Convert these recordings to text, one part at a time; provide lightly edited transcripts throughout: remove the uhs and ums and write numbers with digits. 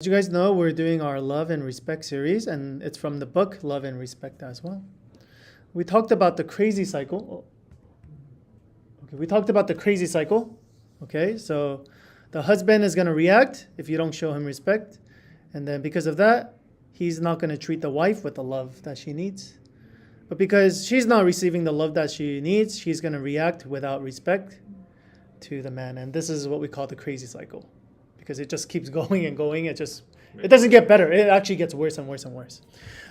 As you guys know, we're doing our Love and Respect series, and it's from the book Love and Respect as well. We talked about the crazy cycle. We talked about the crazy cycle. Okay, so the husband is going to react if you don't show him respect, and then because of that, he's not going to treat the wife with the love that she needs. But because she's not receiving the love that she needs, she's going to react without respect to the man, and this is what we call the crazy cycle. Because it just keeps going and going. It doesn't get better. It actually gets worse and worse and worse.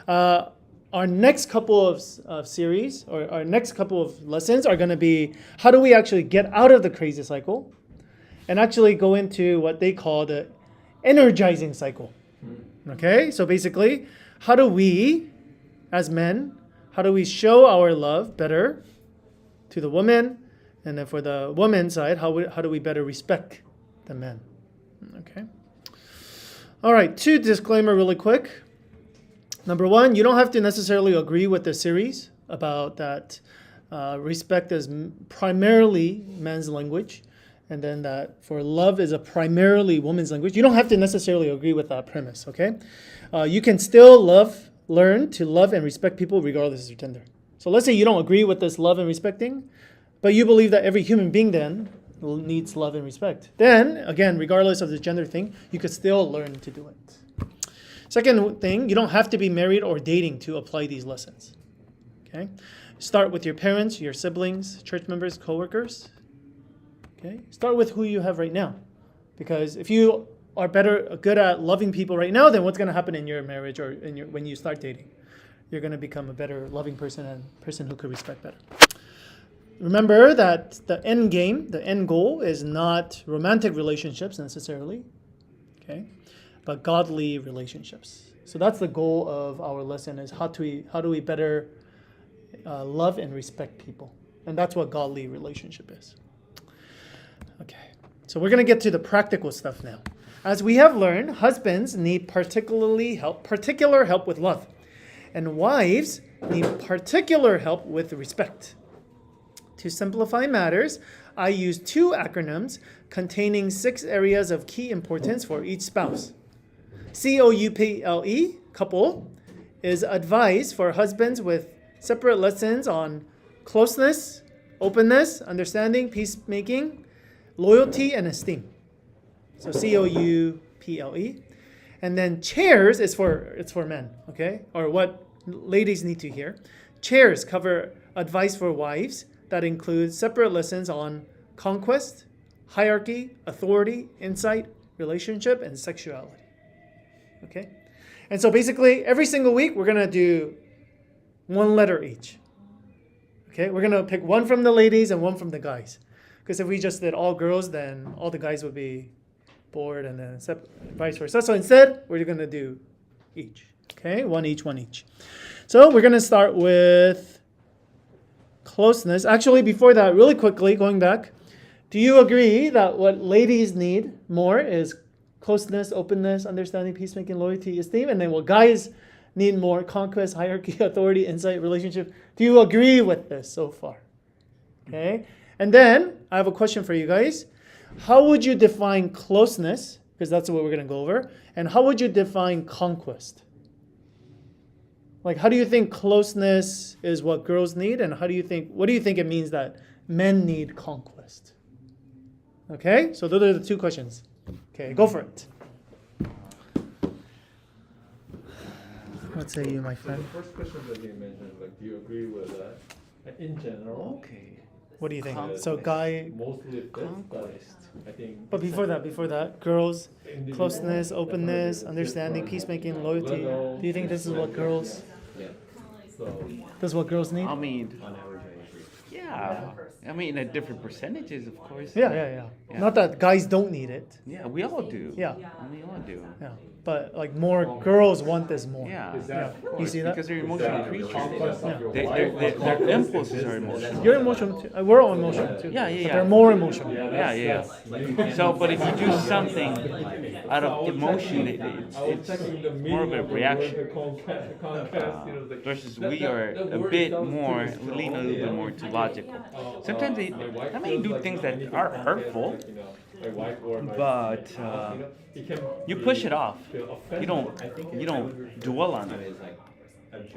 Our next couple of series, or our next couple of lessons, are going to be how do we actually get out of the crazy cycle and actually go into what they call the energizing cycle. Okay? So basically, how do we, as men, how do we show our love better to the woman? And then for the woman's side, how do we better respect the men? Okay. All right, 2 disclaimer really quick. Number 1, you don't have to necessarily agree with the series about that respect is primarily man's language, and then that for love is a primarily woman's language. You don't have to necessarily agree with that premise, okay? You can still learn to love and respect people regardless of gender. So let's say you don't agree with this love and respecting, but you believe that every human being then needs love and respect. Then, again, regardless of the gender thing, you could still learn to do it. Second thing, you don't have to be married or dating to apply these lessons. Okay? Start with your parents, your siblings, church members, coworkers. Okay? Start with who you have right now. Because if you are good at loving people right now, then what's going to happen in your marriage or when you start dating? You're going to become a better loving person and person who could respect better. Remember that the end game, the end goal is not romantic relationships necessarily, okay, but godly relationships. So that's the goal of our lesson: is how do we better love and respect people, and that's what godly relationship is. Okay, so we're gonna get to the practical stuff now. As we have learned, husbands need particular help with love, and wives need particular help with respect. To simplify matters, I use 2 acronyms containing 6 areas of key importance for each spouse. COUPLE, couple, is advice for husbands with separate lessons on closeness, openness, understanding, peacemaking, loyalty, and esteem. So COUPLE. And then chairs it's for men, okay? Or what ladies need to hear. Chairs cover advice for wives that includes separate lessons on conquest, hierarchy, authority, insight, relationship, and sexuality. Okay? And so basically, every single week, we're going to do 1 letter each. Okay? We're going to pick 1 from the ladies and 1 from the guys. Because if we just did all girls, then all the guys would be bored, and then vice versa. So instead, we're going to do each. Okay? 1 each. So we're going to start with closeness. Actually, before that, really quickly, going back, do you agree that what ladies need more is closeness, openness, understanding, peacemaking, loyalty, esteem, and then what guys need more, conquest, hierarchy, authority, insight, relationship? Do you agree with this so far? Okay. And then I have a question for you guys. How would you define closeness? Because that's what we're going to go over. And how would you define conquest? Like, how do you think closeness is what girls need, and what do you think it means that men need conquest? Okay, so those are the 2 questions. Okay, go for it. What say you, my friend? So the first question that you mentioned, like, do you agree with that? In general, Okay. What do you think? Conquest. So guy, mostly fits, but Conquest. I think. but before that, girls, closeness, openness, understanding, peacemaking, loyalty. Do you think this is what girls? Yeah. So This is what girls need? I mean, on average, I agree. yeah. I mean, at different percentages, of course. Yeah. Yeah. Not that guys don't need it. Yeah, we all do. Yeah. We all do. Yeah. But like more girls want this more. Yeah. Yeah. Of You course, see that? because they're emotional creatures. Yeah. Their impulses are emotional. You're emotional too. We're all emotional too. Yeah. But they're more emotional. Yeah. So, but if you do something out of emotion, it's more of a reaction. Versus we are a bit more, we lean a little bit more to logical. Sometimes they do things that are hurtful, my wife or my. But He can. you push it off. feel You offended. don't dwell on it.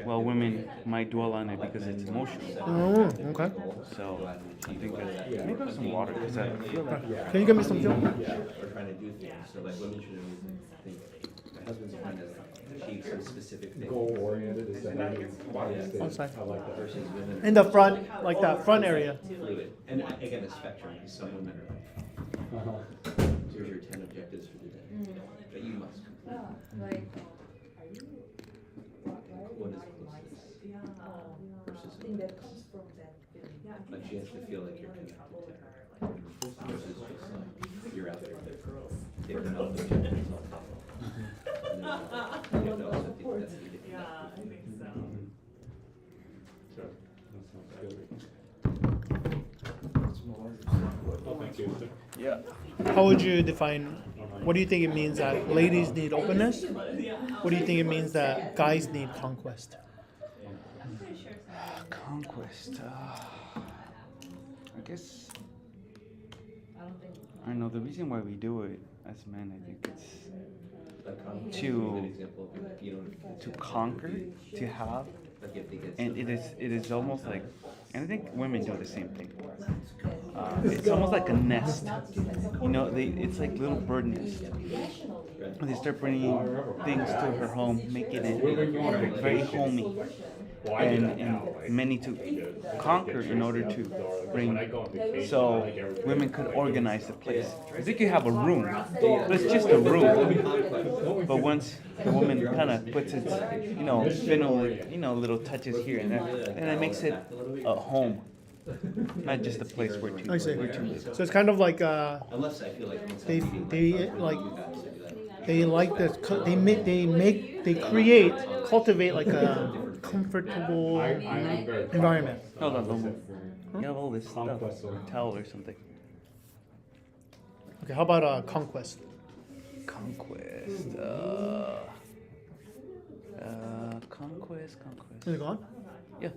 Well, women might dwell on it because it's emotional. Oh, okay. So I think that maybe have some water because I feel like Can you give me some fuel? Or trying to do things. So like women should always think my husband's trying to achieve some specific thing. Goal oriented is the name. Outside. I like that. Versus women In the front, like that front area. fluid. And again, a spectrum. Some women are like, here's your 10 objectives for the day that you must complete. What is closest? Versus like she has to feel like you're connected to her. Versus just like you're out there. Take them out the and then you know, also people that need it. Sure. That sounds good. Oh, thank you. yeah. How would you define? What do you think it means that ladies need openness? What do you think it means that guys need conquest? Conquest. I guess. I know the reason why we do it as men. I think it's Like conquest is To- a good example of, you know, to conquer, to have, like if they get and it is almost like, and I think women do the same thing. It's almost like a nest. You know, it's like little bird nest. They start bringing things to her home, making it very homey. And many to conquer in order to bring. So women could organize the place. I think you have a room, but it's just a room. But once the woman kind of puts its, little touches here and there, then it makes it a home, not just a place where I see. to live. So it's kind of like unless I feel like once they I'm they like they like the they create cultivate like a comfortable environment. Hold on, don't move. You have all this stuff, or towel or something. Okay, how about conquest? Conquest. Conquest. Is it gone? Yeah.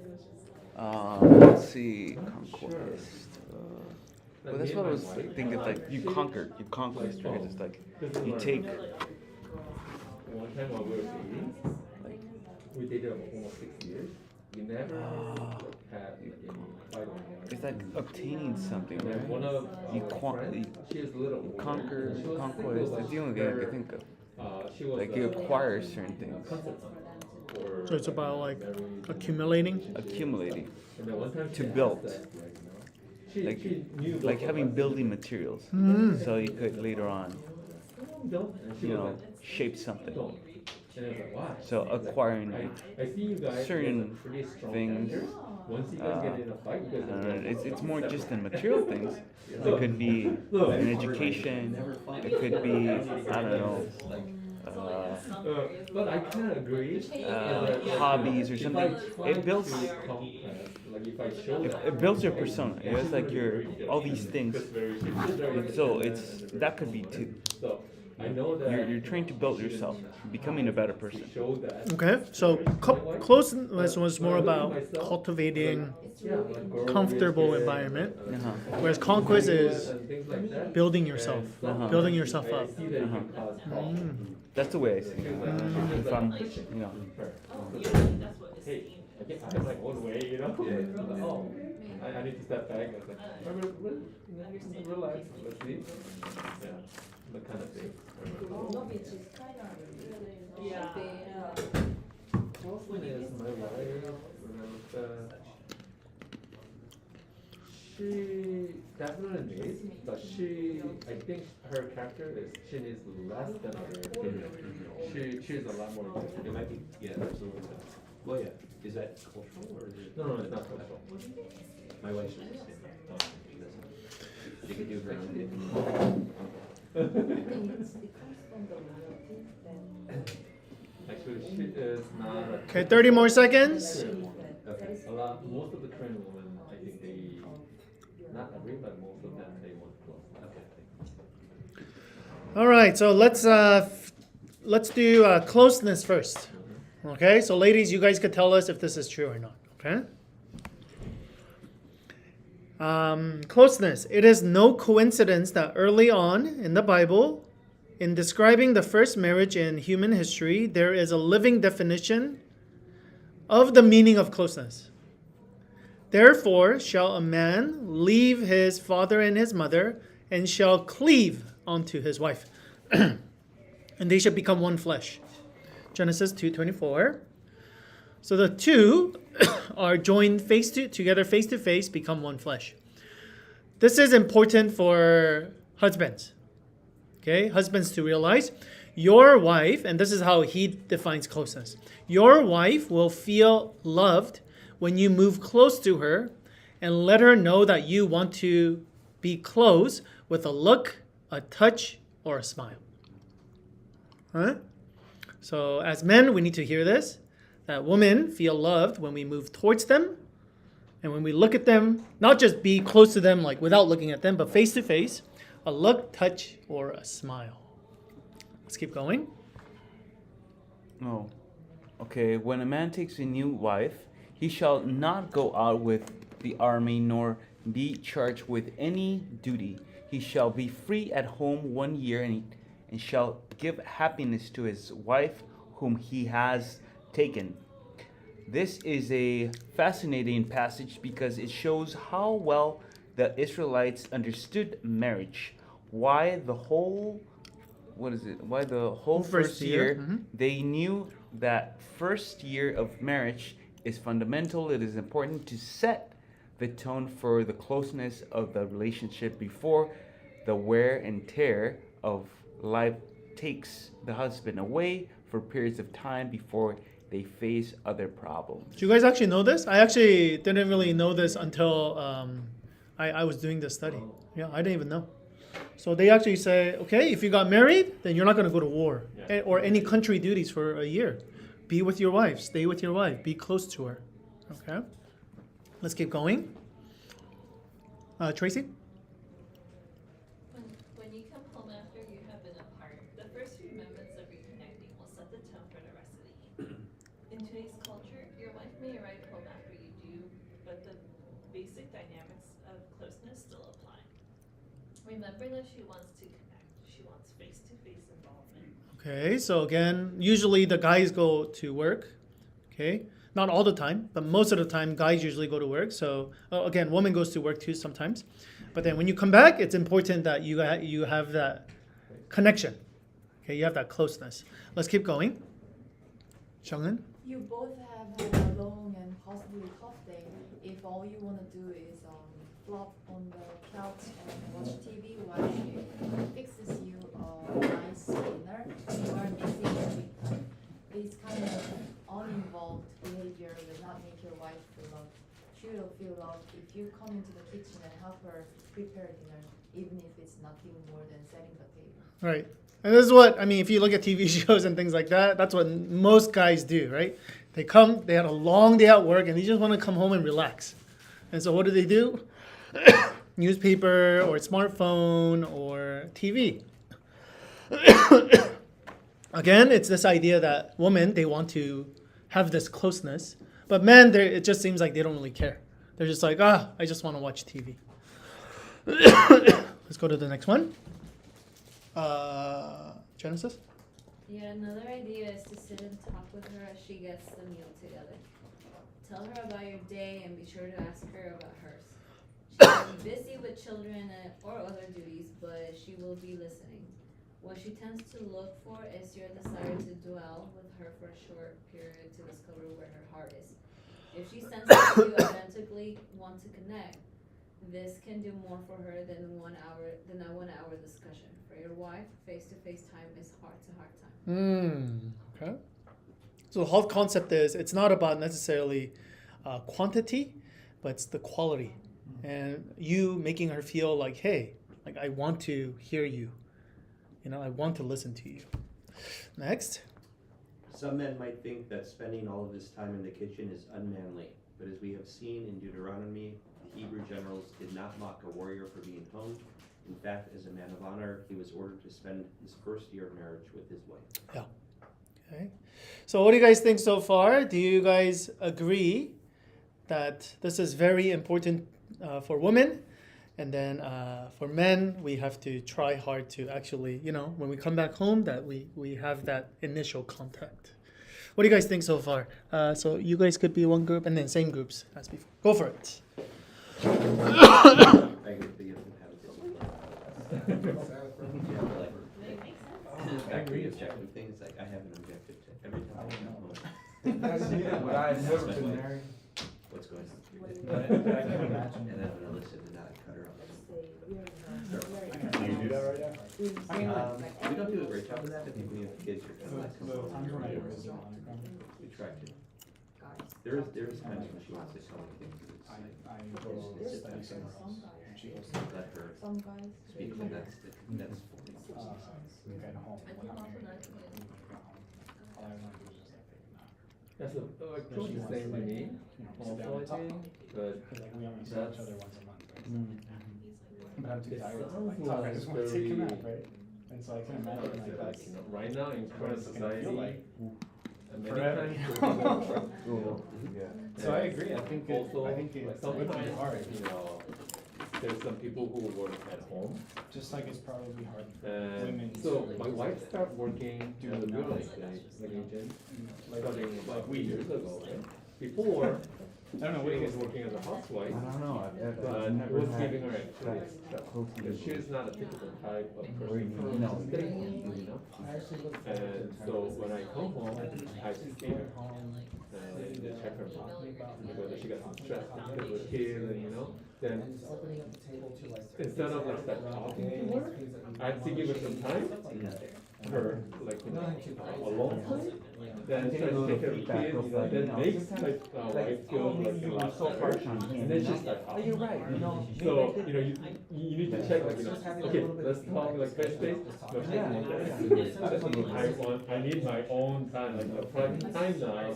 Let's see. Conquest. Well, that's what I was thinking. Like you conquest, right? It's like you take. One time while we were dating, Like, we dated almost 6 years. We never had any fight or anything. it's like obtaining something, And right? one of You our friends, she is little older. conquer, She was conquest. single, It's the only thing I can think of. She was Like you acquire certain things, for So it's about like accumulating. accumulating, and then one time to she build. asked that, she like knew like both having of us. building materials, so you could later on, Built, and she you was know, like, shape something. don't. And I was like, why? So acquiring I see you guys certain as a pretty strong things, characters. Once you guys get in a fight, you guys it's more just than material things. It could be an education. It could be, I don't know, but I kind of agree. hobbies or something. It builds Like if I show it builds your persona. It's like your all these things. So that could be too. So I know that You're trying to build yourself, becoming a better person. show that. Okay, so closeness was more about cultivating comfortable environment, Uh-huh. whereas conquest is And things like that. building yourself, building yourself I up. see that it can cause problems. That's the way I see it. If I'm, Hey, I have my own way, you know? Oh, I need to step back. I was like, relax, let's see. Yeah, that kind of thing. Wilson is my wife. She definitely needs, but I think her character she needs less than other females. She's a lot more. It might be, yeah, absolutely. Well, yeah, is that cultural or is it? No, it's not cultural. My wife's just the same. She doesn't. She can do her own thing. Actually, she is not. Okay, 30 more seconds. Okay. Most of the Korean women, I think they, not every, but most of them, they want close. Okay. All right, so let's do closeness first. Okay, so ladies, you guys could tell us if this is true or not. Okay. Closeness. It is no coincidence that early on in the Bible, in describing the first marriage in human history, there is a living definition of the meaning of closeness. Therefore shall a man leave his father and his mother, and shall cleave unto his wife, and they shall become one flesh. Genesis 2:24. So the two are joined together face to face, become one flesh. This is important for husbands. Okay, husbands to realize your wife, and this is how he defines closeness. Your wife will feel loved when you move close to her and let her know that you want to be close with a look, a touch, or a smile. Huh? So as men, we need to hear this, that women feel loved when we move towards them and when we look at them, not just be close to them like without looking at them, but face to face, a look, touch, or a smile. Let's keep going. No. Okay, when a man takes a new wife, he shall not go out with the army, nor be charged with any duty. He shall be free at home 1 year, and shall give happiness to his wife whom he has taken. This is a fascinating passage because it shows how well the Israelites understood marriage. Why the whole first year, they knew that first year of marriage is fundamental. It is important to set the tone for the closeness of the relationship before the wear and tear of life takes the husband away for periods of time before they face other problems. Do you guys actually know this? I actually didn't really know this until I was doing this study. Yeah, I didn't even know. So they actually say, okay, if you got married, then you're not going to go to war or any country duties for a year. Be with your wife. Stay with your wife. Be close to her. Okay. Let's keep going. Tracy? When you come home after you have been apart, the first few moments of reconnecting will set the tone for the rest of the evening. In today's culture, your wife may arrive home after you do, but the basic dynamics of closeness still apply. Remember that she wants to connect. She wants face-to-face involvement. Okay, so again, usually the guys go to work. Okay, not all the time, but most of the time, guys usually go to work. So again, woman goes to work too sometimes. But then when you come back, it's important that you have that connection. Okay, you have that closeness. Let's keep going. Seungin? You both have had a long and possibly tough day. If all you want to do is flop on the couch and watch TV while she fixes you a nice dinner, you are missing everything. This kind of uninvolved behavior will not make your wife feel loved. She will feel loved if you come into the kitchen and help her prepare dinner, even if it's nothing more than setting the table. Right. And this is what, I mean, if you look at TV shows and things like that, that's what most guys do, right? They come, they had a long day at work, and they just want to come home and relax. And so what do? Newspaper or smartphone or TV. Again, it's this idea that women, they want to have this closeness. But men, it just seems like they don't really care. They're just like, I just want to watch TV. Let's go to the next one. Genesis? Yet another idea is to sit and talk with her as she gets the meal together. Tell her about your day and be sure to ask her about hers. She will be busy with children or other duties, but she will be listening. What she tends to look for is your desire to dwell with her for a short period to discover where her heart is. If she senses that you authentically want to connect, this can do more for her than a 1 hour discussion. For your wife, face-to-face time is heart-to-heart time. Okay. So the whole concept is it's not about necessarily quantity, but it's the quality. And you making her feel like, hey, like I want to hear you. You know, I want to listen to you. Next. Some men might think that spending all of his time in the kitchen is unmanly, but as we have seen in Deuteronomy, the Hebrew generals did not mock a warrior for being home. In fact, as a man of honor, he was ordered to spend his first year of marriage with his wife. Yeah. Okay. So what do you guys think so far? Do you guys agree that this is very important for women. And then for men, we have to try hard to actually, when we come back home, that we have that initial contact. What do you guys think so far? So you guys could be one group and then same groups as before. Go for it. I agree with you. I agree objective things, like I have an objective to every time I come home. But I've never been there. What's going on? I can imagine. And then I'm gonna listen and not cut her off. Do you do that right now? We don't do a great job of that. I think when you have kids, you're kind of like, The times when I visit we try to. There is times when she wants to tell me things. It's I like, go study somewhere else. And she goes let her Some guys. speak, and that's at home. When I'm married, all I want to do is just like take a nap. That's pretty the same with me, also I think, but Because like we only see that's. each other once a month, right? Mm. But I'm too It tired to sounds like talk. I just want to take a very- nap, right? And so I can imagine like that's Right now in what current it's gonna society, feel like. many forever. times, So I agree. I think also, I think it like would be sometimes, hard. There's some people who work at home, Just like it's probably hard for and women. so to, my wife started working do as a real nothing. estate agent, like, starting about like we 3 do. years ago, right? Before, I don't know what she you was guys working as a housewife, I don't know. but it was giving her activities. that close to Because she's not a typical type of person Or, for no. staying, And so when I come home, I just see her and check her mom, whether she got some stress because of the kids, and then instead of like start talking to her, I have to give her some time, her like alone time. Then try to take care of the kids, then makes like wife feel like a lot so harsh better. on him. And then she's like, oh, you're right, So, you need to check, like, okay, let's talk like face to face. No, she doesn't want that. I need my own time, like a private time now,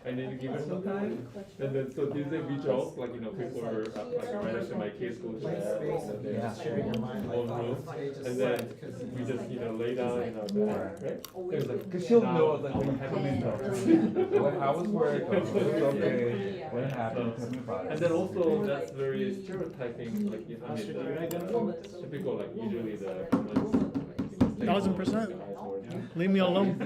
I need to give her some time. And then, so these days we joke, like, people are, like, right after my kids go to bed, and they're just sharing their mind, own room. And then we just, lay down in our bed, right? There's like, Cause she'll now know like when you I'm come in happy. though. How was work? Oh, it was okay. What happened? Tell me about it. And then also, that's very stereotyping, like, typical, like, usually the women's, like, 1000%. guys were- Leave me alone.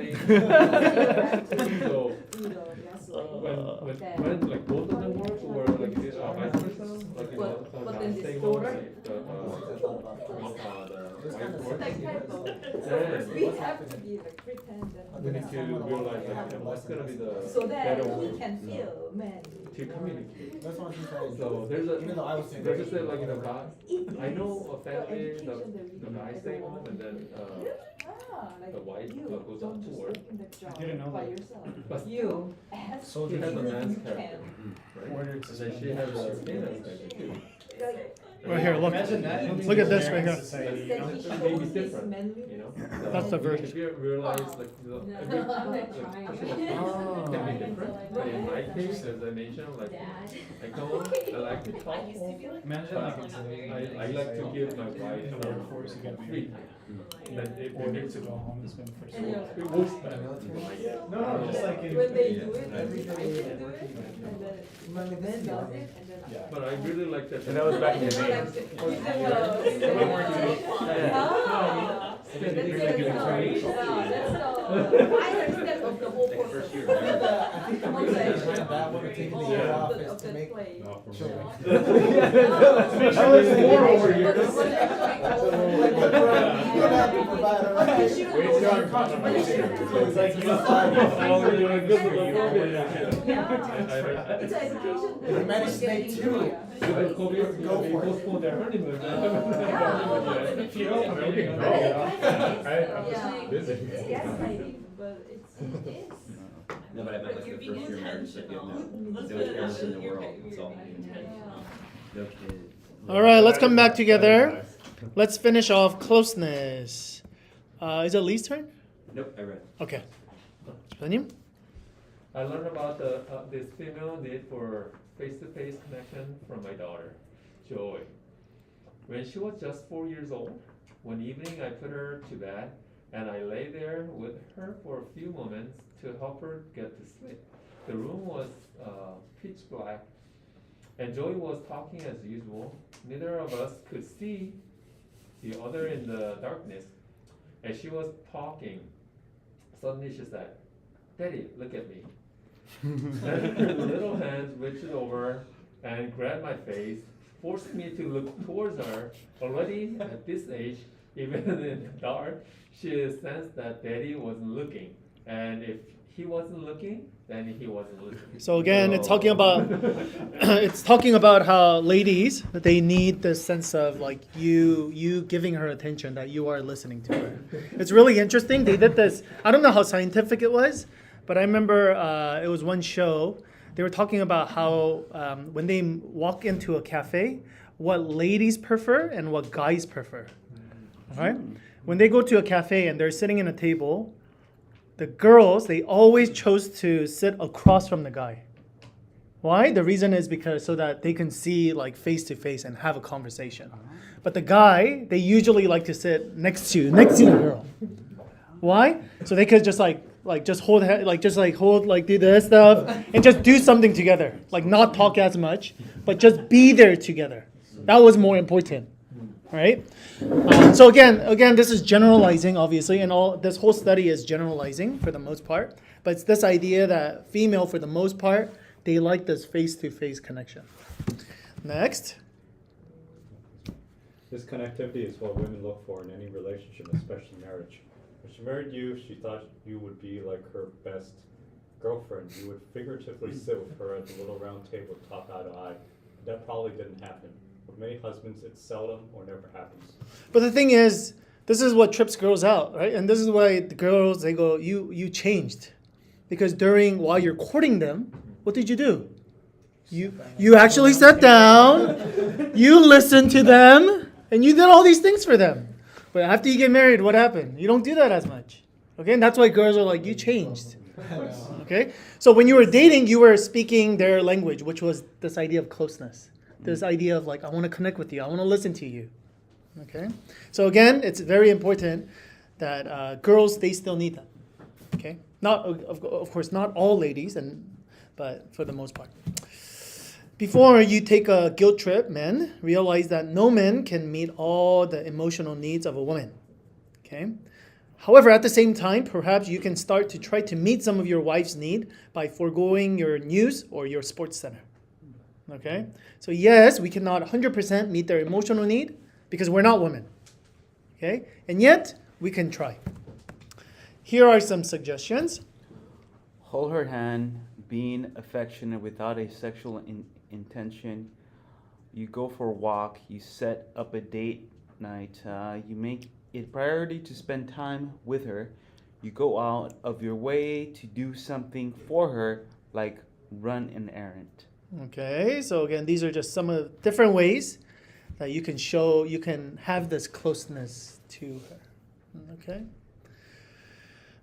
So, when like both of them work, or like vice versa, like, But then staying this home, daughter- like, the wife works, That type of, then we have to be like pretend we need that. to realize, like, what's gonna be the So that better he way can feel man. to communicate. That's one thing I So there's a, Even though I was saying there's just a, like, God. I know a family, the guy stay home, and then, Ah, like the wife you goes don't out to just work. work in the job didn't know by that. yourself. But You as she has a man's you character, can. right? And then she has a female character too. Like, Right here, look. Imagine that in Look at this right here. society, you that know? he It may be shows his different, manliness. That's the version. If you realize, like, I'm every, not like, trying. can be different, but in my case, as I mentioned, like, I come home, I like to talk, Imagine like in today. I like to give my wife In the workforce, you get free married. time. Then if Or we need need to to go home and spend first. And you're like, we will In spend. the military. No, just like in. when they in- do it, Every I can day do at it, work, and then My man does it, and then Yeah. But I really like that. And that was back in the Like, day. he's in Yeah. the- Ah, Spend that's really the, good time. that's the final step of the whole Like process. first year. I think the reason Okay. behind that one, taking the year off is to make play. children. I was four over here. Like, you don't have to provide a right. Wait, you're on contribution. It's like you Oh, you're doing good for the family. It's an education. You managed to make two. Go for it. Postpone their honeymoon. Yeah. If you don't, I mean, you can go. Right? I'm just busy. It's gaslighting, but it is. No, but I meant like the first year marriage, like, you have no parents in the world, it's all, no kids. All right, let's come back together. Let's finish off closeness. Is it Lee's turn? Nope, I read. Okay. Benjamin? I learned about this female need for face-to-face connection from my daughter, Joy. When she was just 4 years old, one evening I put her to bed and I lay there with her for a few moments to help her get to sleep. The room was pitch black and Joey was talking as usual. Neither of us could see the other in the darkness. And she was talking. Suddenly she said, "Daddy, look at me." And her little hands reached over and grabbed my face, forcing me to look towards her. Already at this age, even in the dark, she sensed that Daddy wasn't looking. And if he wasn't looking, then he wasn't listening. So again, it's talking about it's talking about how ladies, they need this sense of like you giving her attention, that you are listening to her. It's really interesting. They did this. I don't know how scientific it was, but I remember it was one show. They were talking about how when they walk into a cafe, what ladies prefer and what guys prefer. All right? When they go to a cafe and they're sitting in a table, the girls, they always chose to sit across from the guy. Why? The reason is because so that they can see like face to face and have a conversation. But the guy, they usually like to sit next to the girl. Why? So they could just hold do this stuff and just do something together. Like not talk as much, but just be there together. That was more important. Right? So again, this is generalizing, obviously, and this whole study is generalizing for the most part. But it's this idea that female, for the most part, they like this face-to-face connection. Next. This connectivity is what women look for in any relationship, especially marriage. When she married you, she thought you would be like her best girlfriend. You would figuratively sit with her at the little round table, talk eye to eye. That probably didn't happen. With many husbands, it seldom or never happens. But the thing is, this is what trips girls out, right? And this is why the girls, they go, you changed. Because while you're courting them, what did you do? You actually sat down, you listened to them, and you did all these things for them. But after you get married, what happened? You don't do that as much. Okay? And that's why girls are like, you changed. Okay? So when you were dating, you were speaking their language, which was this idea of closeness. This idea of like, I want to connect with you. I want to listen to you. Okay? So again, it's very important that girls, they still need that. Okay? Not, of course, not all ladies, but for the most part. Before you take a guilt trip, men, realize that no man can meet all the emotional needs of a woman. Okay? However, at the same time, perhaps you can start to try to meet some of your wife's need by foregoing your news or your sports center. Okay? So yes, we cannot 100% meet their emotional need because we're not women. Okay? And yet, we can try. Here are some suggestions. Hold her hand, being affectionate without a sexual intention. You go for a walk, you set up a date night, you make it priority to spend time with her. You go out of your way to do something for her, like run an errand. Okay, so again, these are just some of the different ways that you can have this closeness to her. Okay?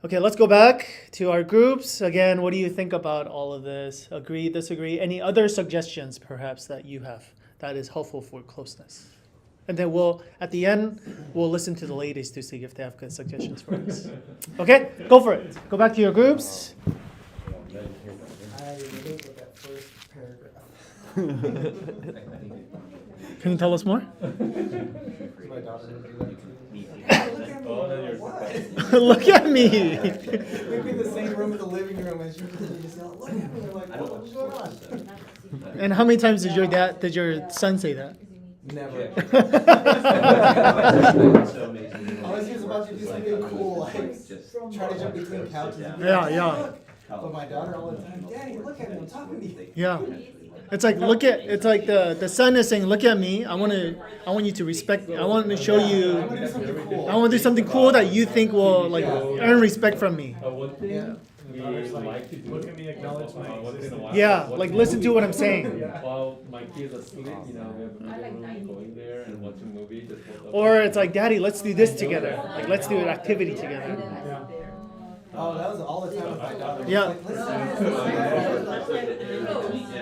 Okay, let's go back to our groups. Again, what do you think about all of this? Agree, disagree? Any other suggestions, perhaps, that you have that is helpful for closeness? And then at the end, we'll listen to the ladies to see if they have good suggestions for us. Okay, go for it. Go back to your groups. I relate with that first paragraph. Can you tell us more? My daughter would do that too. Oh, then you're What? Look at me. We'd be in the same room in the living room and she would just yell, look at me. We're like, what's going on? And how many times did your son say that? Never. So amazing. Always he was about to do something cool, like try to jump between couches. And be Yeah, like, yeah. "Look." But my daughter all the time, Daddy, look at me, I'm talking to you. Yeah. It's like the son is saying, look at me. I want you to respect me. I want to show you. I'm gonna do something cool. I want to do something cool that you think will like earn respect from me. One thing Yeah. we Daughter's like to do. look at me, acknowledge my once in a existence. while. Yeah, Once like in a listen to while. what I'm saying. While my kids are asleep, we have a media room, going there and watch a movie. Just both of us. Or it's like, Daddy, let's do this together. Like let's do an activity together. Oh, that was all the time with my daughter. Yeah. Like, listen.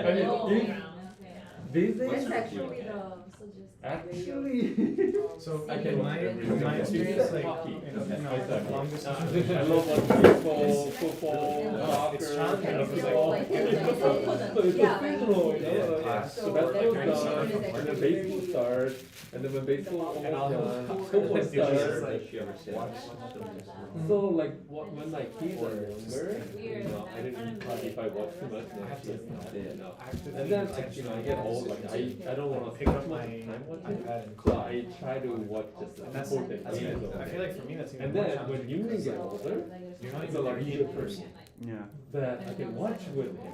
I mean, these days, Actually, So I in my experience, like hockey. long distance I love watching baseball, football, soccer, it's challenging because, basketball. like, So it's Yeah. fictional, you know, Yeah, like, class. so So basketball there's starts, something and then that baseball very- starts, and then when baseball And I'll almost have done, to football do this, starts. like, Did she ever say watch that? So like when my kids are younger, Weird. you know, I didn't if I watch too much, no, I have she to, is not you there, no. actively And then pay you know, I get old, like I don't want to pick spend up too much my time watching, iPad and so I try to watch just And the that's, important that's things. even, I feel like for me that's even And more then challenging when you because, get older, you're not it's even a a reading reading person. Yeah. that I can watch with him.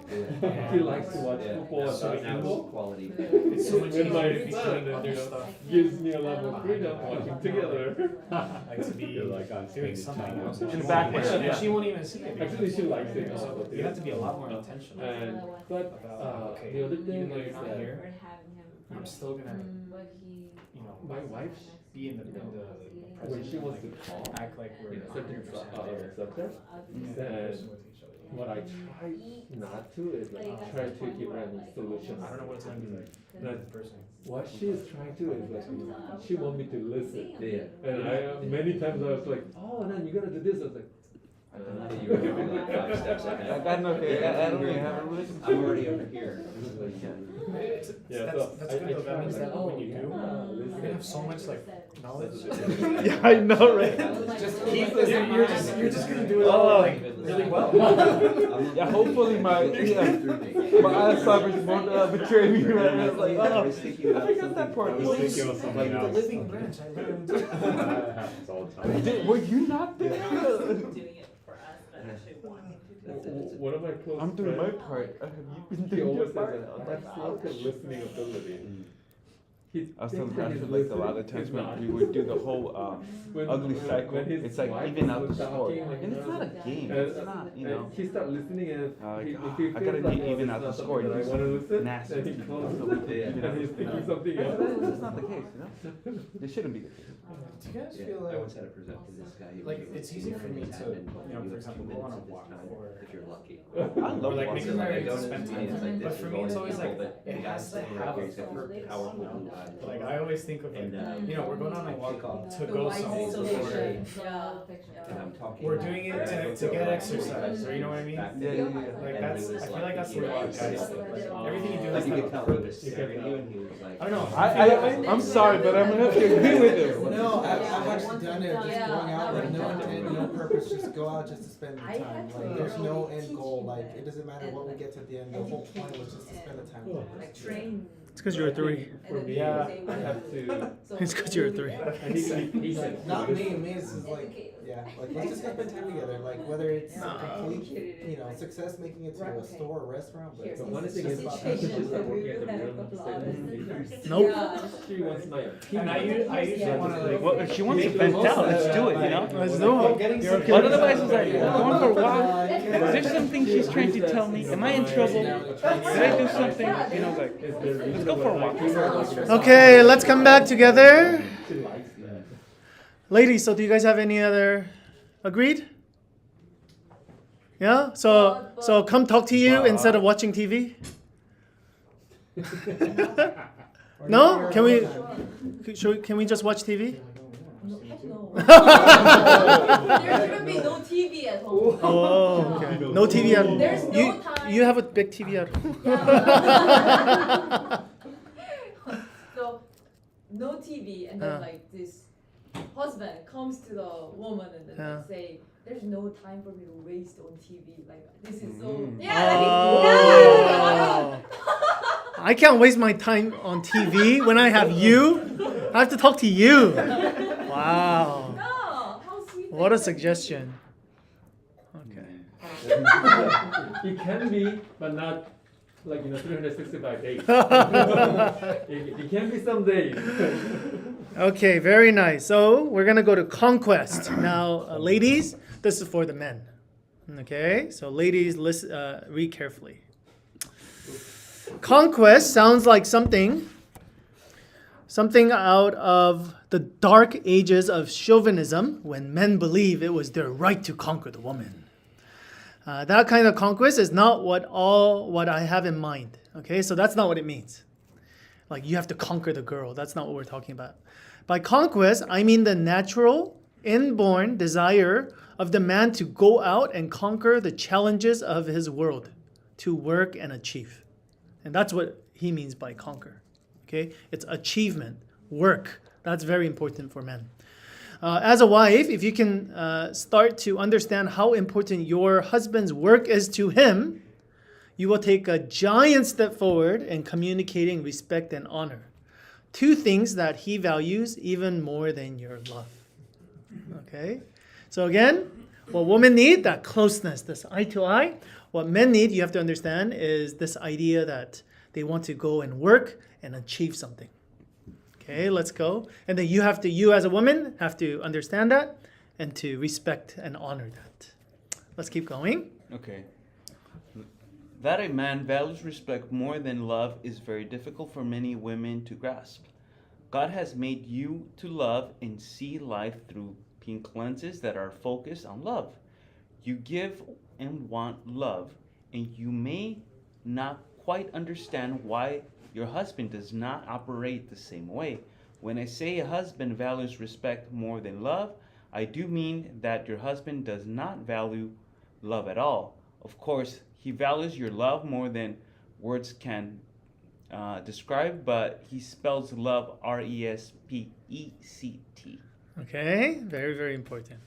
He likes to watch football and So now basketball. it's quality. It's so much When my easier to be son, doing you other know, stuff. gives me a lot of freedom watching together. Like to be You're like on doing stage something time. else. In the And background, she- yeah. She won't even see it. Actually, she likes it. So you have to be a lot more intentional. And but About, okay, the other thing even though is you're not that here, Or having him. I'm still gonna, But he. you know, my wife, be in the when she present, wants to like, talk, act like we're in a certain 100% there. subject, Yeah, then person with each other. what I try not to is like try to give her any solutions. I don't know what it's gonna be like No. in person. What she is trying to is like she want me to listen. Yeah. And I many times I was like, oh, then you gotta do this. I was like, You were giving like 5 steps ahead. I got no, I don't even have a listen. I'm already over here. yeah. That's So good I though, that try means like, that oh, when you do, listen. you're gonna have so much like knowledge. Yeah, I know, right? Just keep listening. You're just gonna do it all like really well. Yeah, hopefully my Alzheimer's won't betray me. Right? I was like, oh, I forgot that part. I was thinking of something The else. living branch. I learned. That happens all the time. Were you not there? Doing it for us, but actually wanting to do it. One of my close I'm doing my friends, part. Have you been he doing always your says part? that that's like a listening ability. He I was thinks telling that Josh he's like a lot of listening, times he's when not. we would do the whole ugly cycle, when his it's like wife even out the was score. talking, like, And it's not a game, and- it's not, you and know. he started listening and Like, he, "Ah, if he I feels gotta like, even oh, out this the is score, not you something that I want to listen, nasty then he people. closes So it, we- and he's thinking something Yeah, else. but that's not the case, you know? It shouldn't be the case. Do you guys Yeah, feel I like once had to present to this guy. he like was it's easy for me to, admin, but you know, you for have 2 example, go on minutes a of this walk time, or if you're lucky. I love like walking. making I my don't spend to time me, it's like but this, for you're me it's going always to like people, but it the guy has to sitting right have here, a he's got purpose. this powerful You know? blue eye. Like I always think of like, And, you know, we're going on a walk to The go white somewhere. isolation. And I'm talking. We're doing it to get exercise, or you know what I mean? Back Yeah, then, yeah, yeah. Like and that's, he was I feel like that's he what a lot of was guys like- think. Like everything you do Like has you to could have tell a he was purpose. staring at you and he was like. I don't know. I'm sorry, but I'm gonna have to agree with him. No, I've Yeah. actually done it, just Yeah. going out with no Yeah. intent, no purpose, just go out just to spend the I time. had to Like, there's no really end teach goal, him like, that. it doesn't matter what we get to the end, the whole point was just to spend the time. with them. Like train. It's because you're a 3. For me, Yeah. I have to. It's 'cause you're a 3. I need to be patient. Not me is just like, yeah, like, let's just go spend time together, like, whether it's a complete, you know, success making it to a store or restaurant, but it's So one just thing is, about she's that. not working at the real estate. Nope. She wants my opinion. And I usually want to like. Well, if she wants to vent out, let's do it, you know? Let's do it. Getting You're some- But otherwise, it's like, going for a walk. Is Is there something she's trying to tell me? Am I in trouble? Did I do something? You know, like, let's go for a walk. Okay, let's come back together. She likes that. Ladies, so do you guys have any other agreed? Yeah? So come talk to you instead of watching TV? No? Can we just watch TV? No, heck no. There shouldn't be no TV at home. Oh, okay. No TV at home. There's no You time. you have a big TV at home. Yeah. So no TV, and then Yeah. like this husband comes to the woman and then Yeah. like, say, "There's no time for me to waste on TV. Like this is so Mm. Oh. I can't waste my time on TV when I have you. I have to talk to you. Wow. No, how sweet. What a is that? suggestion. Okay. It can be, but not like 365 days. It can be some days. Okay, very nice. So we're gonna go to conquest now, ladies. This is for the men. Okay, so ladies, listen, read carefully. Conquest sounds like something out of the dark ages of chauvinism when men believed it was their right to conquer the woman. That kind of conquest is not what I have in mind. Okay, so that's not what it means. Like you have to conquer the girl. That's not what we're talking about. By conquest, I mean the natural inborn desire of the man to go out and conquer the challenges of his world, to work and achieve. And that's what he means by conquer. Okay? It's achievement, work. That's very important for men. As a wife, if you can start to understand how important your husband's work is to him, you will take a giant step forward in communicating respect and honor. Two things that he values even more than your love. Okay? So again, what women need, that closeness, this eye to eye. What men need, you have to understand, is this idea that they want to go and work and achieve something. Okay, let's go. And then you as a woman have to understand that and to respect and honor that. Let's keep going. Okay. That a man values respect more than love is very difficult for many women to grasp. God has made you to love and see life through pink lenses that are focused on love. You give and want love, and you may not quite understand why your husband does not operate the same way. When I say a husband values respect more than love, I do mean that your husband does not value love at all. Of course, he values your love more than words can describe, but he spells love respect. Okay, very, very important.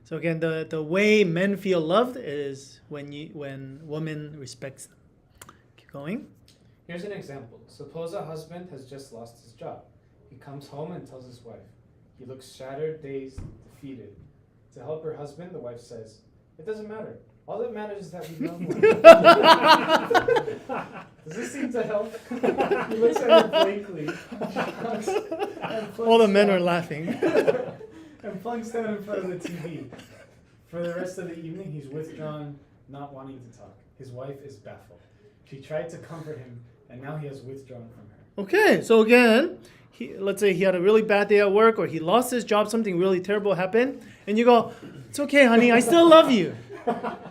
So again, the way men feel loved is when woman respects them. Keep going. Here's an example. Suppose a husband has just lost his job. He comes home and tells his wife. He looks shattered, dazed, defeated. To help her husband, the wife says, "It doesn't matter. All that matters is that we love one." Does this seem to help? He looks at her blankly. All the men are laughing. And plunks down in front of the TV. For the rest of the evening, he's withdrawn, not wanting to talk. His wife is baffled. She tried to comfort him, and now he has withdrawn from her. Okay, so again, let's say he had a really bad day at work or he lost his job, something really terrible happened, and you go, "It's okay, honey, I still love you."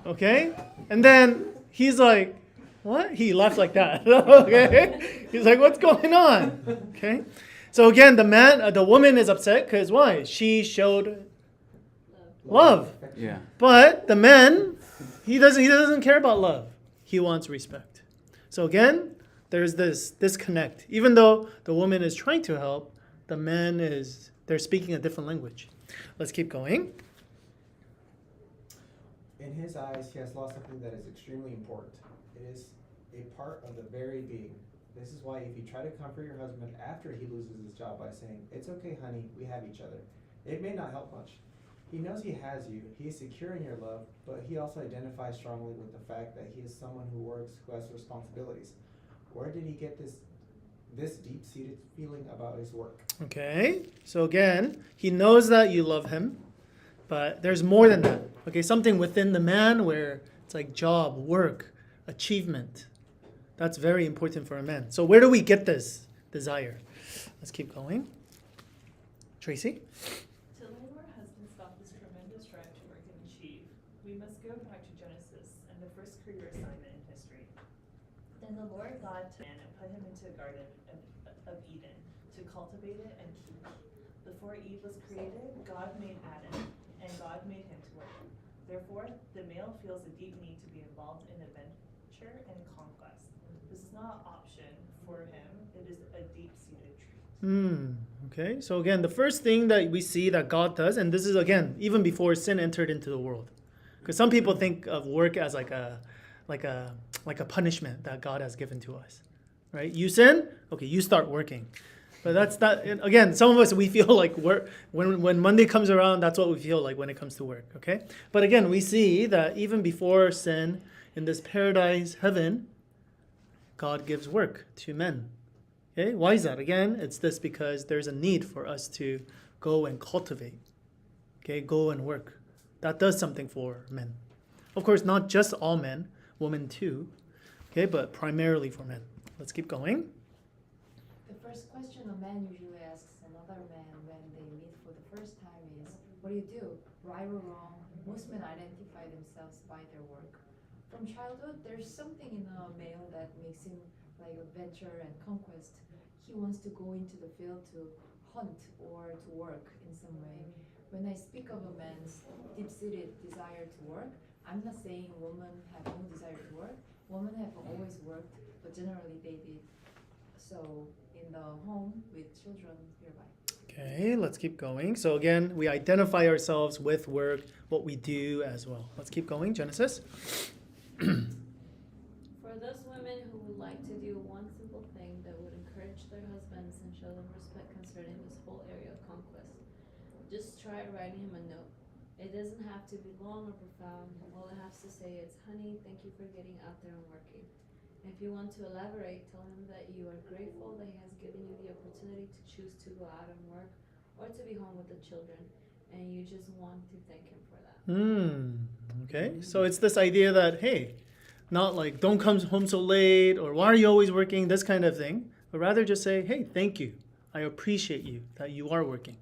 Okay? And then he's like, "What?" He laughs like that. Okay? He's like, "What's going on?" Okay? So again, the woman is upset because why? She showed love. Yeah. But the man, he doesn't care about love. He wants respect. So again, there's this disconnect. Even though the woman is trying to help, the man they're speaking a different language. Let's keep going. In his eyes, he has lost something that is extremely important. It is a part of the very being. This is why if you try to comfort your husband after he loses his job by saying, "It's okay, honey, we have each other," it may not help much. He knows he has you, he is secure in your love, but he also identifies strongly with the fact that he is someone who works, who has responsibilities. Where did he get this deep-seated feeling about his work? Okay, so again, he knows that you love him, but there's more than that. Okay, something within the man where it's like job, work, achievement. That's very important for a man. So where do we get this desire? Let's keep going. Tracy? To let our husbands stop this tremendous drive to work and achieve, we must go back to Genesis and the first career assignment in history. Then the Lord God took man and put him into a garden of Eden to cultivate it and keep. Before Eve was created, God made Adam, and God made him to work. Therefore, the male feels a deep need to be involved in adventure and conquest. This is not an option for him, it is a deep-seated trait. Okay, so again, the first thing that we see that God does, and this is again, even before sin entered into the world. Because some people think of work as like a punishment that God has given to us. Right? You sin, okay, you start working. But that's not, again, some of us, we feel like work, when Monday comes around, that's what we feel like when it comes to work, okay? But again, we see that even before sin, in this paradise heaven, God gives work to men. Okay, why is that? Again, it's this because there's a need for us to go and cultivate. Okay, go and work. That does something for men. Of course, not just all men, women too. Okay, but primarily for men. Let's keep going. The first question a man usually asks another man when they meet for the first time is, "What do you do? Right or wrong?" Most men identify themselves by their work. From childhood, there's something in a male that makes him like adventure and conquest. He wants to go into the field to hunt or to work in some way. when I speak of a man's deep-seated desire to work, I'm not saying women have no desire to work. Women have always worked, but generally they did so in the home with children nearby. Okay, let's keep going. So again, we identify ourselves with work, what we do as well. Let's keep going. Genesis. For those women who would like to do one simple thing that would encourage their husbands and show them respect concerning this whole area of conquest, just try writing him a note. It doesn't have to be long or profound. All it has to say is, honey, thank you for getting out there and working. If you want to elaborate, tell him that you are grateful that he has given you the opportunity to choose to go out and work or to be home with the children, and you just want to thank him for that. Okay, so it's this idea that, hey, not like don't come home so late or why are you always working, this kind of thing, but rather just say, hey, thank you. I appreciate you that you are working,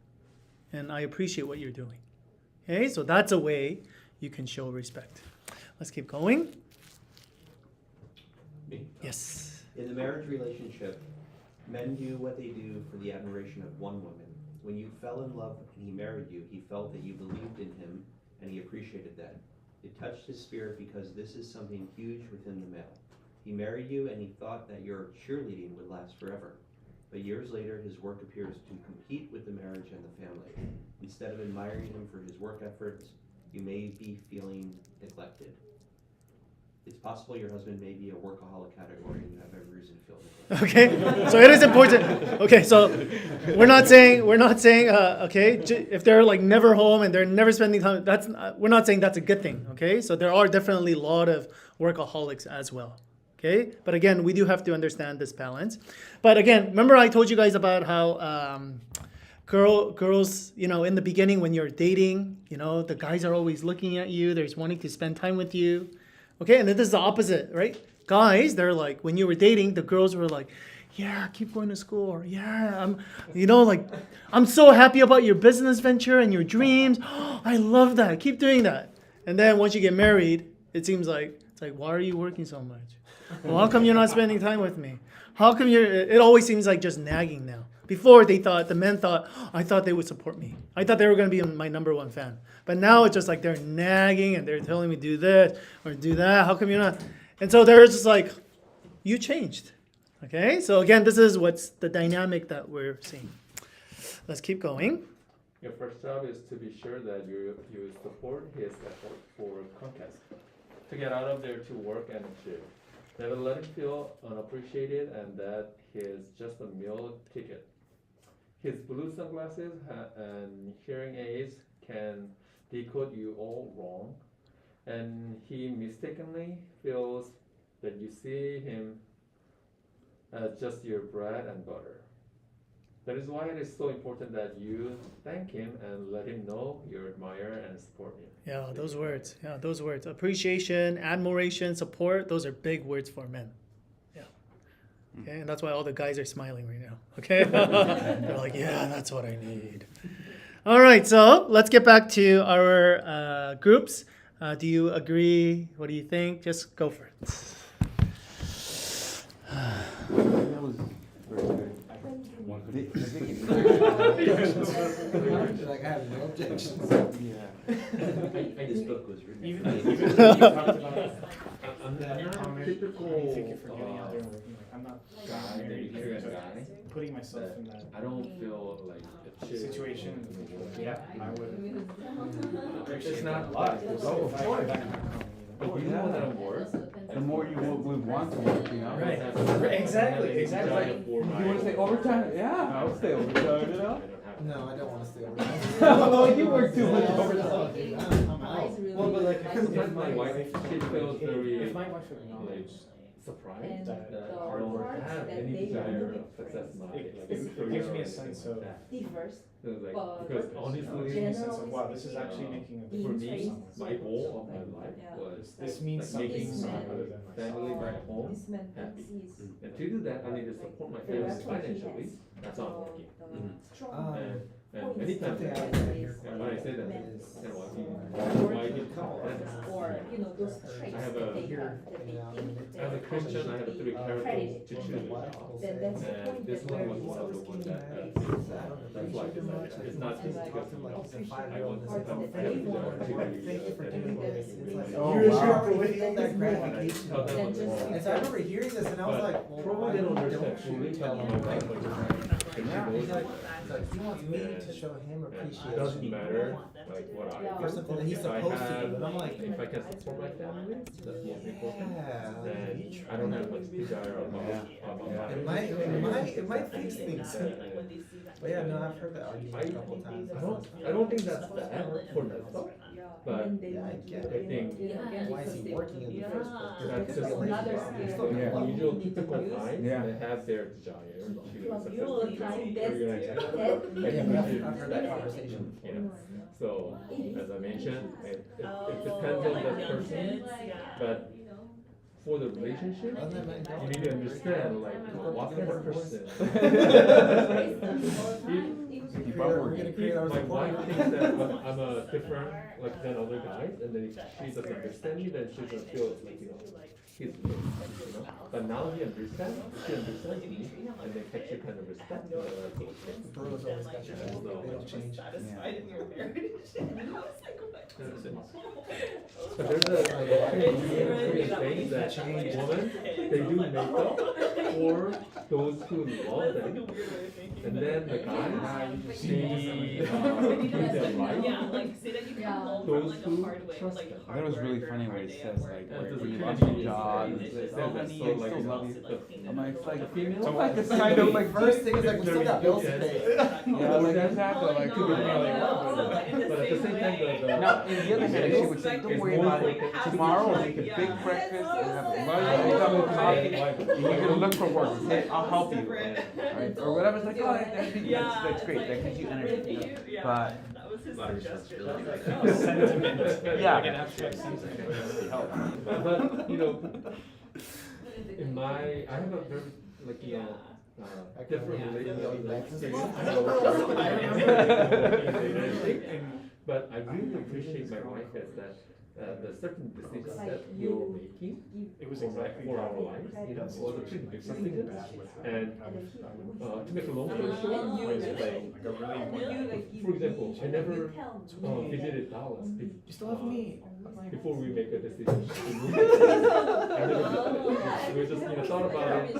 and I appreciate what you're doing. Okay, so that's a way you can show respect. Let's keep going. Me? Yes. In the marriage relationship, men do what they do for the admiration of one woman. When you fell in love and he married you, he felt that you believed in him and he appreciated that. It touched his spirit because this is something huge within the male. He married you and he thought that your cheerleading would last forever. But years later, his work appears to compete with the marriage and the family. Instead of admiring him for his work efforts, you may be feeling neglected. It's possible your husband may be a workaholic category and you have every reason to feel neglected. Okay, so it is important. Okay, so we're not saying okay, if they're like never home and they're never spending time, we're not saying that's a good thing. Okay, so there are definitely a lot of workaholics as well. Okay, but again, we do have to understand this balance. But again, remember I told you guys about how girls, in the beginning when you're dating, the guys are always looking at you. They're wanting to spend time with you. Okay, and then this is the opposite, right? Guys, they're like, when you were dating, the girls were like, yeah, keep going to school. Or, yeah, I'm so happy about your business venture and your dreams. Oh, I love that. Keep doing that. And then once you get married, it's like, why are you working so much? Well, how come you're not spending time with me? How come it always seems like just nagging now. Before the men thought, I thought they would support me. I thought they were going to be my number one fan. But now it's just like they're nagging and they're telling me do this or do that. How come you're not? And so they're just like, you changed. Okay, so again, this is what's the dynamic that we're seeing. Let's keep going. Your first job is to be sure that you support his effort for conquest, to get out of there to work and achieve. Never let him feel unappreciated and that he is just a meal ticket. His blue sunglasses and hearing aids can decode you all wrong, and he mistakenly feels that you see him as just your bread and butter. That is why it is so important that you thank him and let him know you admire and support him. Yeah, those words. Yeah, those words. Appreciation, admiration, support. Those are big words for men. Yeah. Okay, and that's why all the guys are smiling right now. Okay, they're like, yeah, that's what I need. All right, so let's get back to our groups. Do you agree? What do you think? Just go for it. That was very good. Like I have no objections. Yeah. This book was written. Even for you me. I'm not comment, typical thank you for getting out there and working. Like, I'm not guy, married, Nigerian so guy. putting myself in that I don't feel like a chick. situation. Yeah, I would appreciate It's that not a lot. like- If oh, of I course. go back home, But you know that I'm worth. The more you would want to work, Right. Exactly. You want to stay overtime? Yeah, I'll stay overtime, you know? No, I don't want to stay over there. Oh, you work too much overtime. I'm out. Well, but like sometimes my wife, she feels very If my wife acknowledged surprised And that the I don't parts have that any they desire look of at success in my It- like, it career gives or me a anything sense like of that. differs. So it's like, but because it honestly, gives me a sense of wow, this is actually making a for difference. me, for someone. my goal of my life Yeah. was This means like something making to my me other than myself. family back home This man happy. thinks he's And to do that, I need to support my family financially. That's not working. Ah. And many times, Something I and was here when I say that, is kind of why he or those traits I have that a- they here have that and they now, think as a that Christian, I have three characters to choose the from. wife will That- say, that's the And point this that one where was he's one of the always ones being that, very I don't that's why I appreciate you decided, it's not and just like because of like my, he's a appreciate 5-year-old the parts and that I have they the want. opportunity Thank you for that doing anyone this. can It's do. like, Oh, you wow. already feel that gratification. Oh, that Then was just- wrong. And so I remember hearing this and I was But like, well, probably why they don't understand don't fully you tell my him? wife like Yeah. knows He's like, it. he wants me to show him And it appreciation. doesn't matter like what I Yeah. do. For something that he's If I supposed to have- do, and I'm like, if I can support my family, that's most important. yeah. Then I don't have much desire about It might fix things. But yeah, no, I've heard that argument a couple times. I don't think that's bad for myself, but Yeah, I get I it. think Why is he working in the first place? that's just another skill. Yeah. usual typical guys, Yeah. they have their desire to You'll try this, organize. Yeah, I've heard that conversation You before. know, so as I mentioned, it depends on the person, but for the relationship, Other than that, you need to understand like what kind of person. We're gonna create our My support. wife thinks that I'm a different like than other guys, and then if she doesn't understand me, then she doesn't feel like he's weird, But now he understands, she understands me, and then actually kind of respect me. Bros always got your back. They don't change. But there's a saying that women, they do makeup for those who love them, and then the guys, they do their life. Those who trust them. That was really funny where it says like Yeah, where there's when a you lost your community job, that it says, says oh that, honey, so, I like, still love you. the- I'm like, it's like, the female, so like it's like, kind of like First thing is like, we still got bills to pay. yeah, like exactly like Could be really well, but at the same time, the now, in the other hand, she would say, don't worry about it. Tomorrow we'll make a big breakfast and have a lunch, cup of coffee. You're gonna look for work. Hey, I'll help you, right? Or whatever. It's like, oh, that's great. That gives you energy. But yeah, But in my, I have a very like different relationship. But I really appreciate my wife as that. The certain decisions that you're making It was for exactly for that. our lives, was a pretty big decision. And to make a long story short, for example, I never visited Dallas. You still have me. Before we make a decision. I never did that. We just thought about it.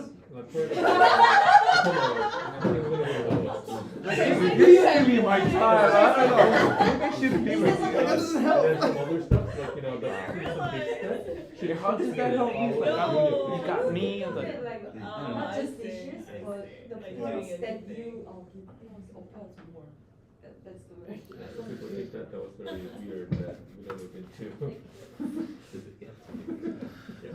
Like, you gave me my time. I don't know. Maybe I should be with you. That doesn't help. And then some other stuff, like, some big steps. How does that help you? Like, you got me. I was like, Not just dishes, but the points that you give opens more. That's the way. People think that was very weird that we don't look into.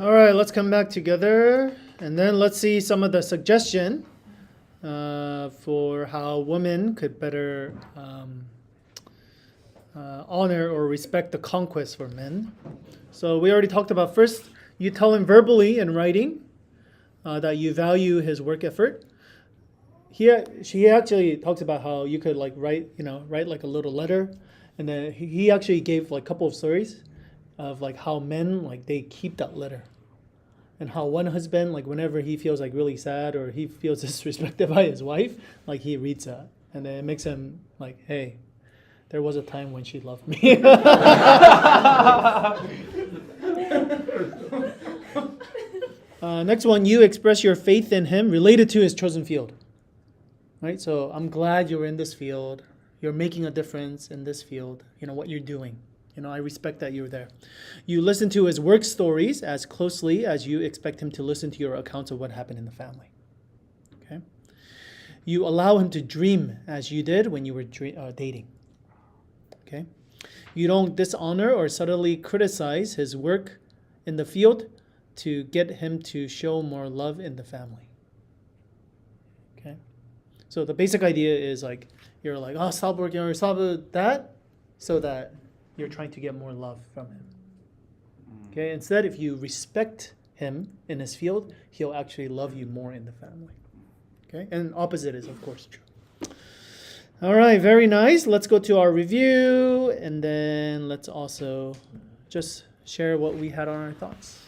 All right, let's come back together, and then let's see some of the suggestion for how women could better honor or respect the conquest for men. So we already talked about first, you tell him verbally in writing that you value his work effort. She actually talks about how you could like write like a little letter, and then he actually gave like a couple of stories of like how men like they keep that letter, and how one husband like whenever he feels like really sad or he feels disrespected by his wife, like he reads that, and then it makes him like, hey, there was a time when she loved me. Next one, you express your faith in him related to his chosen field. Right, so I'm glad you're in this field. You're making a difference in this field. You know what you're doing. I respect that you're there. You listen to his work stories as closely as you expect him to listen to your accounts of what happened in the family. Okay. You allow him to dream as you did when you were dating. Okay. You don't dishonor or subtly criticize his work in the field to get him to show more love in the family. Okay. So the basic idea is like, you're like, oh, stop working or stop that, so that you're trying to get more love from him. Okay. Instead, if you respect him in his field, he'll actually love you more in the family. Okay. And opposite is of course true. All right, very nice. Let's go to our review, and then let's also just share what we had on our thoughts.